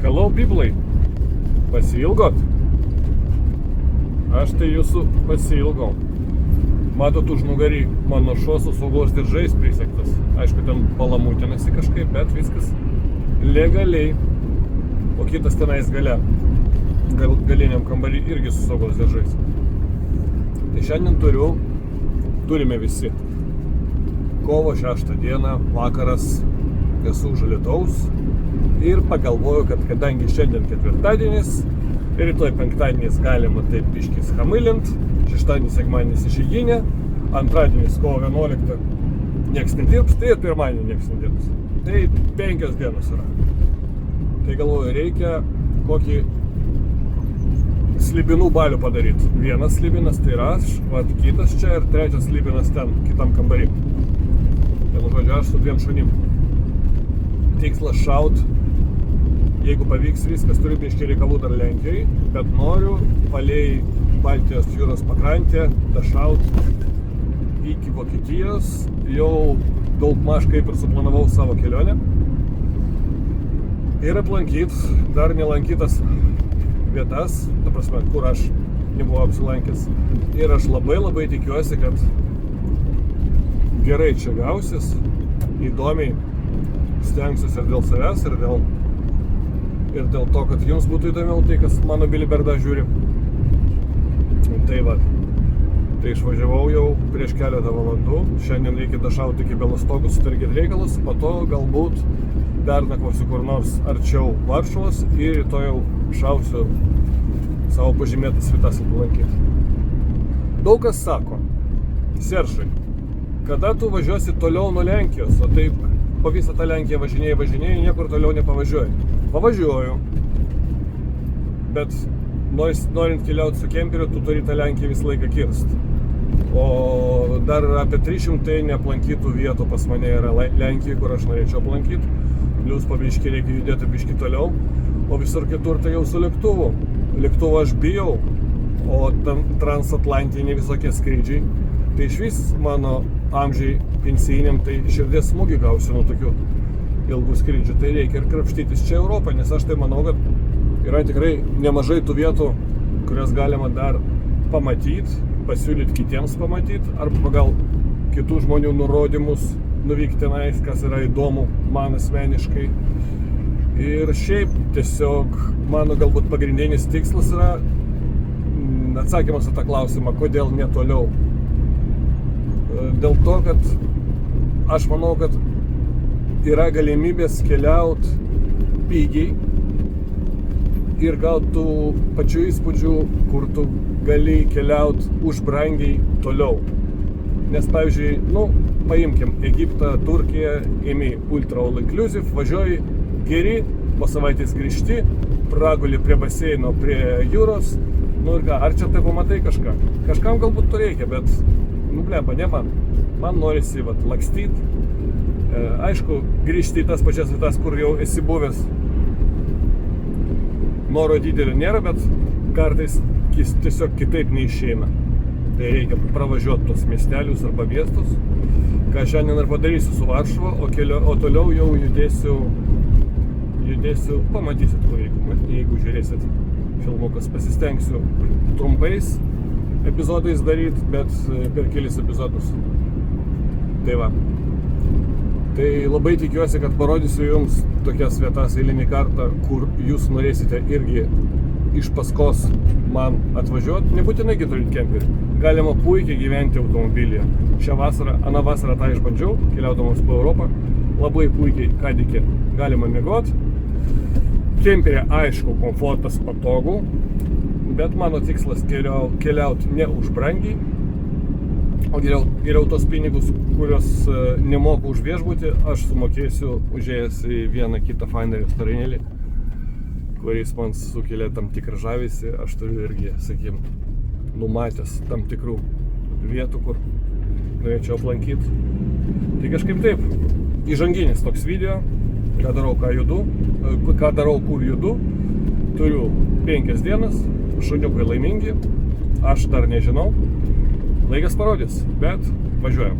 Hello people, pasiilgot? Aš tai jūsų pasiilgau. Matot užnugarį mano šuo su saugos diržais prisegtas. Aišku, ten palamūtinasi kažkaip, bet viskas legaliai. O kitas tenais galiniam kambarį irgi su saugos diržais. Tai šiandien turime visi. Kovo 6 dieną, vakaras, esu už Alytaus. Ir pagalvoju, kad kadangi šiandien ketvirtadienis, rytoj penktadienis galima taip biškis hamilint, šeštadienis, sekmadienis išeiginė, antradienis kovo 11 nieks nedirbs, tai ir pirmadienį nieks nedirbs. Tai 5 dienos yra. Tai galvoju, reikia kokį slibinų balių padaryti. Vienas slibinas tai yra aš, kitas čia ir trečias slibinas ten, kitam kambarį. Vienu žodžiu, aš su 2 šunim. Tikslas šaut, jeigu pavyks viskas, turiu biškį reikalų dar Lenkijai, bet noriu palei Baltijos jūros pakrantę dašaut iki Vokietijos. Jau daugmaž kaip ir suplanavau savo kelionę. Ir aplankyt dar nelankytas vietas, ta prasme, kur aš nebuvau apsilankęs. Ir aš labai tikiuosi, kad gerai čia gausis, įdomiai stengsiuosi ir dėl savęs, ir dėl to, kad jums būtų įdomiau tai, kas mano Biliberdą žiūri. Tai va, tai išvažiavau jau prieš keletą valandų. Šiandien reikia dašauti iki Belostogų, sutarkit reikalus, po to galbūt dar nakvosiu kur nors arčiau Varšuvos ir rytoj jau šausiu savo pažymėtas vietas aplankyti. Daug kas sako, Seršai, kada tu važiuosi toliau nuo Lenkijos, o taip po visą tą Lenkiją važinėjai, niekur toliau nepavažiuoji. Pavažiuoju, bet norint keliauti su kemperiu, tu turi tą Lenkiją visą laiką kirst. O dar apie 300 neaplankytų vietų pas mane yra Lenkijai, kur aš norėčiau aplankyti. Plius po biškį reikia judėti biškį toliau, o visur kitur tai jau su lėktuvu. Lėktuvo aš bijau, o transatlantiniai visokie skrydžiai. Tai iš vis mano amžiai pensijiniam, tai širdies smūgį gausiu nuo tokių ilgų skrydžių. Tai reikia ir krapštytis čia Europą, nes aš tai manau, kad yra tikrai nemažai tų vietų, kurias galima dar pamatyti, pasiūlyti kitiems pamatyti, arba pagal kitų žmonių nurodymus nuvykti tenais, kas yra įdomu man asmeniškai. Ir šiaip tiesiog mano galbūt pagrindinis tikslas yra atsakymas į tą klausimą, kodėl ne toliau. Dėl to, kad aš manau, kad yra galimybės keliauti pigiai ir gauti tų pačių įspūdžių, kur tu gali keliauti už brangiai toliau. Nes, pavyzdžiui, paimkim Egiptą, Turkiją, imi ultra all inclusive, važiuoji geri, po savaitės grįžti, praguli prie baseino, prie jūros, ir ką, ar čia tai pamatai kažką? Kažkam galbūt to reikia, bet, ne man. Man norisi lakstyti. Aišku, grįžti į tas pačias vietas, kur jau esi buvęs. Noro didelio nėra, bet kartais tiesiog kitaip neišeina. Tai reikia pravažiuoti tos miestelius arba miestus, ką šiandien ir padarysiu su Varšuva, o toliau jau judėsiu, pamatysit, jeigu žiūrėsit filmukas, pasistengsiu trumpais epizodais daryti, bet per kelis epizodus. Tai va. Tai labai tikiuosi, kad parodysiu jums tokias vietas eilinį kartą, kur jūs norėsite irgi iš paskos man atvažiuoti. Nebūtinai turite kemperį. Galima puikiai gyventi automobilyje. Šią vasarą, aną vasarą tą išbandžiau, keliaudamas po Europą. Labai puikiai kadikė galima miegoti. Kemperė, aišku, komfortas patogu, bet mano tikslas keliauti ne už brangiai, o geriau tos pinigus, kurios nemoku už viešbutį, aš sumokėsiu užėjęs į vieną kitą fainą restoranėlį, kuris man sukelia tam tikrą žavesį. Aš turiu irgi, sakykim, numatęs tam tikrų vietų, kur norėčiau aplankyti. Tai kažkaip taip, įžanginis toks video, ką darau, kur judu. Turiu 5 dienas, šuniukai laimingi, aš dar nežinau. Laikas parodys, bet važiuojam.